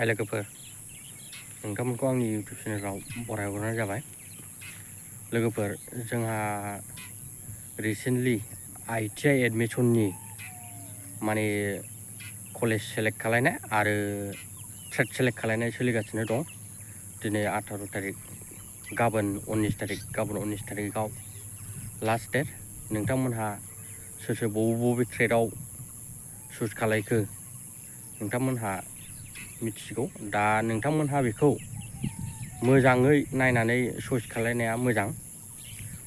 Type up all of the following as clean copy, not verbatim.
हाय लोगोफोर नोंथांमोनखौ आंनि इउटुब चेनेलाव बरायहरनाय जाबाय। लोगोफोर जोंहा रिसेन्टलि ITI एडमिशननि माने कलेज सेलेक्ट खालायनाय आरो ट्रेड सेलेक्ट खालायनाय सोलिगासिनो दं। दिनै 18 तारिख गाबोन 19 तारिखआव लास्ट डेट। नोंथांमोनहा सोर बबे ट्रेडआव चुज खालायखो नोंथांमोनहा मिथिगौ। दा नोंथांमोनहा बेखौ मोजाङै नायनानै चुज खालायनाया मोजां।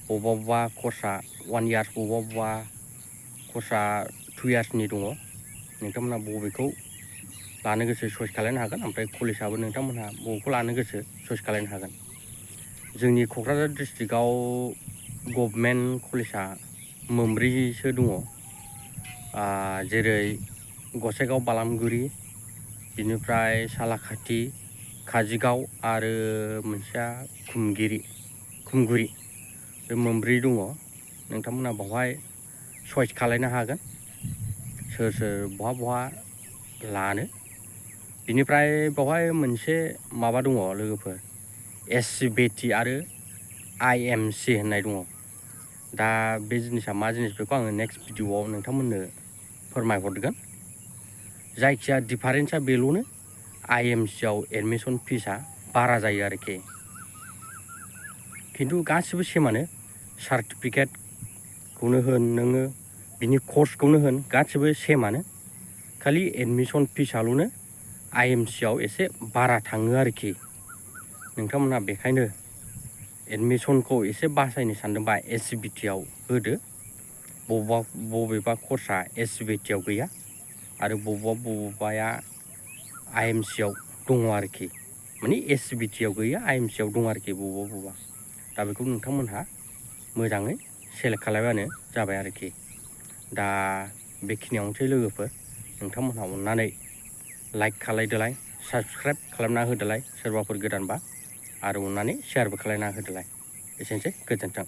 बबेबा कर्सआ 1 इयार, बबेबा कर्सआ 2 इयार्सनि दङ। नोंथांमोनहा बबेखौ लानो गोसो चुज खालायनो हागोन। ओमफ्राय कलेजआबो नोंथांमोनहा बबेखौ लानो गोसो चुज खालायनो हागोन। जोंनि क'क्राझार डिस्ट्रिक्टआव गभर्नमेन्ट कलेजआ मोनब्रैसो दङ। जेरै गसाइगाव बालामगुरि, बिनिफ्राय सालाखाथि, काजिगाव आरो मोनसेया खुमगुरि। बे मोनब्रै दङ। नोंथांमोना बावहाय चइस खालायनो हागोन सोर बहा लानो। बिनिफ्राय बावहाय मोनसे माबा दङ लोगोफोर, SCBT आरो IMC होननाय दङ। दा बे जिनिसा मा जिनिस बेखौ आङो नेक्स्ट भिडिअआव नोंथांमोननो फोरमायहरगोन। जायखिया डिफारेन्सआ बेल'नो, IMCआव एडमिसन फिसआ बारा जायो आरोखि। खिन्थु गासिबो सेमानो, सार्टिफिकेटखौनो होन नोङो बिनि कर्सखौनो होन गासिबो सेमानो। खालि एडमिसन फिसआल'नो IMCआव एसे बारा थाङो आरोखि। नोंथांमोनहा बेखायनो एडमिसनखौ एसे बासायनो सानदोंबा SCBTआव होदो। बबेबा कर्सआ SCBTआव गैया आरो बबेबाया IMCआव दङ आरोखि। माने SCBTआव गैया, IMCआव दङ आरोखि बबेबा। दा बेखौ नोंथांमोनहा मोजाङै सेलेक्ट खालायबानो जाबाय आरोखि। दा बेखिनियावनोसै लोगोफोर। नोंथांमोनहा अननानै लाइक खालायदोलाय, साबस्क्राइब खालामना होदोलाय सोरबाफोर गोदानबा, आरो अननानै शेयारबो खालायना होदोलाय। एसेनोसै, गोजोन्थों।